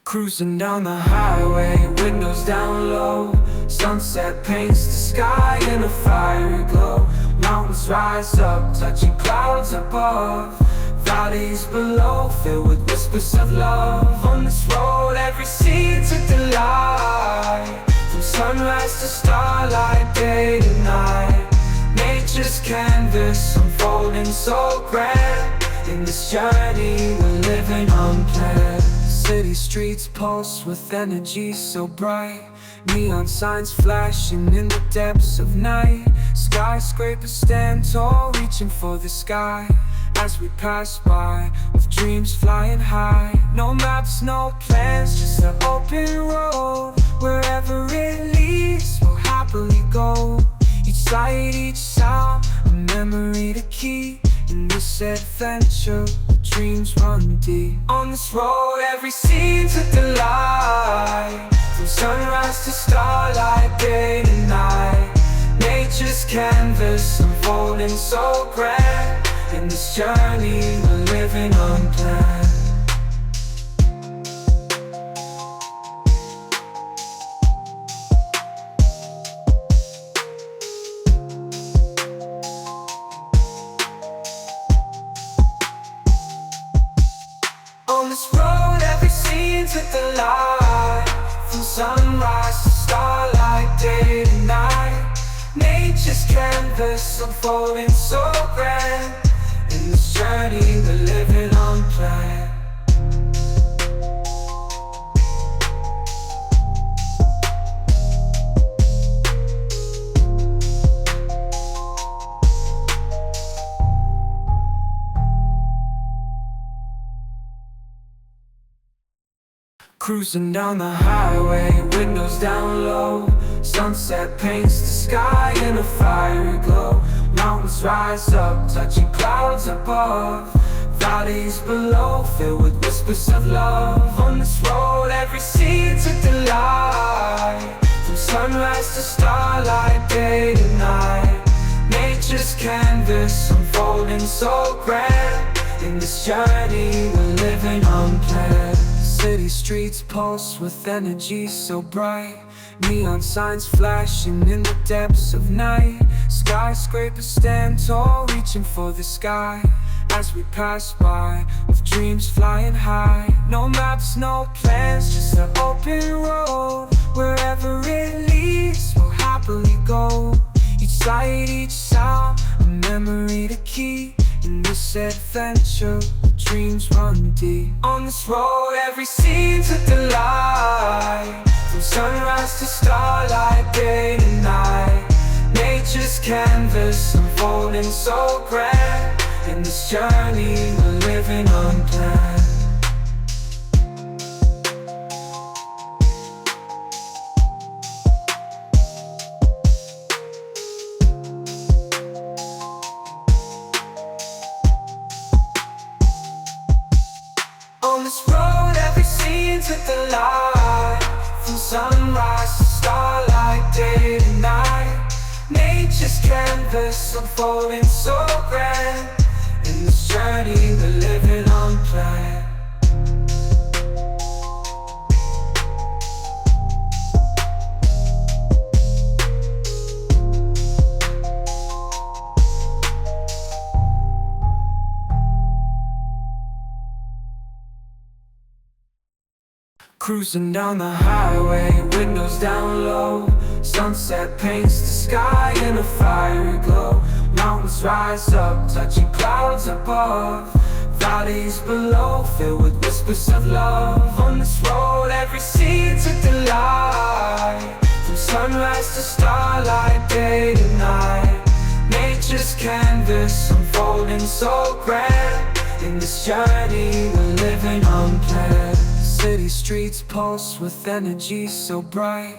Cruising down the highway, windows down low. Sunset paints the sky in a fiery glow. Mountains rise up, touching clouds above. Valleys below, filled with whispers of love. On this road, every scene's a delight. From sunrise to starlight, day to night. Nature's canvas unfolding so grand. In this journey, we're living unplanned. City streets pulse with energy so bright. Neon signs flashing in the depths of night. Skyscrapers stand tall, reaching for the sky. As we pass by, with dreams flying high. No maps, no plans, just an open road. Wherever it leads, we'll happily go. Each sight, each sound, a memory to keep. In this adventure, dreams run deep. On this road, every scene's a delight. From sunrise to starlight, day to night. Nature's canvas unfolding so grand. In this journey, we're living unplanned. On this road, every scene's a delight. From sunrise to starlight, day to night. Nature's canvas unfolding so grand. In this journey, we're living unplanned. Cruising down the highway, windows down low. Sunset paints the sky in a fiery glow. Mountains rise up, touching clouds above. Valleys below, filled with whispers of love. On this road, every scene's a delight. From sunrise to starlight, day to night. Nature's canvas unfolding so grand. In this journey, we're living unplanned. City streets pulse with energy so bright. Neon signs flashing in the depths of night. Skyscrapers stand tall, reaching for the sky. As we pass by, with dreams flying high. No maps, no plans, just an open road. Wherever it leads, we'll happily go. Each sight, each sound, a memory to keep. In this adventure, dreams run deep. On this road, every scene's a delight. From sunrise to starlight, day to night. Nature's canvas unfolding so grand. In this journey, we're living unplanned. On this road, every scene's a delight. From sunrise to starlight, day to night. Nature's canvas unfolding so grand. In this journey, we're living unplanned. Cruising down the highway, windows down low. Sunset paints the sky in a fiery glow. Mountains rise up, touching clouds above. Valleys below, filled with whispers of love. On this road, every scene's a delight. From sunrise to starlight, day to night. Nature's canvas unfolding so grand. In this journey, we're living unplanned. City streets pulse with energy so bright.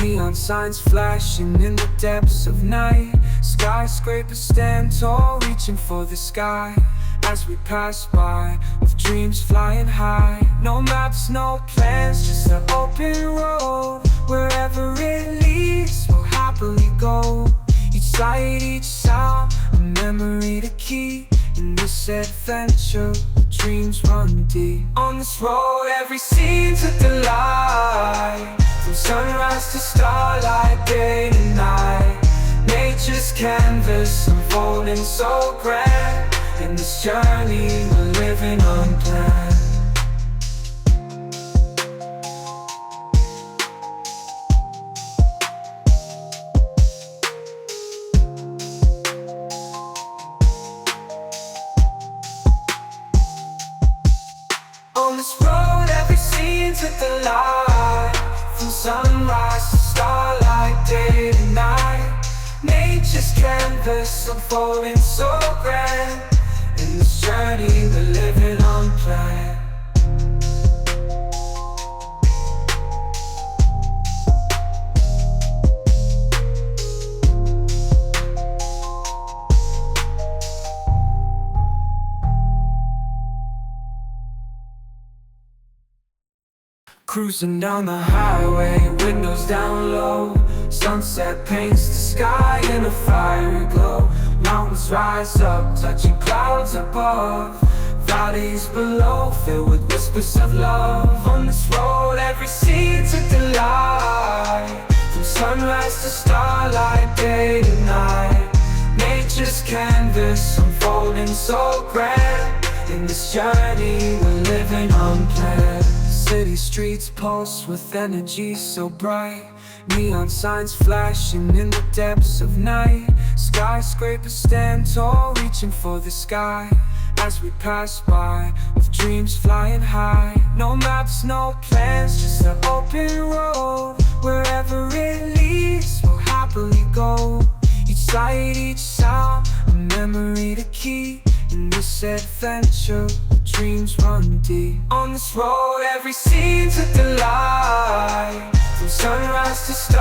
Neon signs flashing in the depths of night. Skyscrapers stand tall, reaching for the sky. As we pass by, with dreams flying high. No maps, no plans, just an open road. Wherever it leads, we'll happily go. Each sight, each sound, a memory to keep. In this adventure, dreams run deep. On this road every scene took the light, from sunrise to starlight, day to night. Nature's canvas unfolding so grand. In this journey we're living unplanned. On this road every scene took the light, from sunrise to starlight, day to night. Nature's canvas unfolding so grand. In this journey we're living unplanned. Cruising down the highway, windows down low. Sunset paints the sky in a fiery glow. Mountains rise up, touching clouds above. Valleys below, filled with whispers of love. On this road every scene took the light, from sunrise to starlight, day to night. Nature's canvas unfolding so grand. In this journey we're living unplanned. City streets pulse with energy so bright. Neon signs flashing in the depths of night. Skyscrapers stand tall, reaching for the sky. As we pass by, with dreams flying high. No maps, no plans, just an open road. Wherever it leads, we'll happily go. Each sight, each sound, a memory to keep. In this adventure, dreams run deep. On this road every scene took the light, from sunrise to star.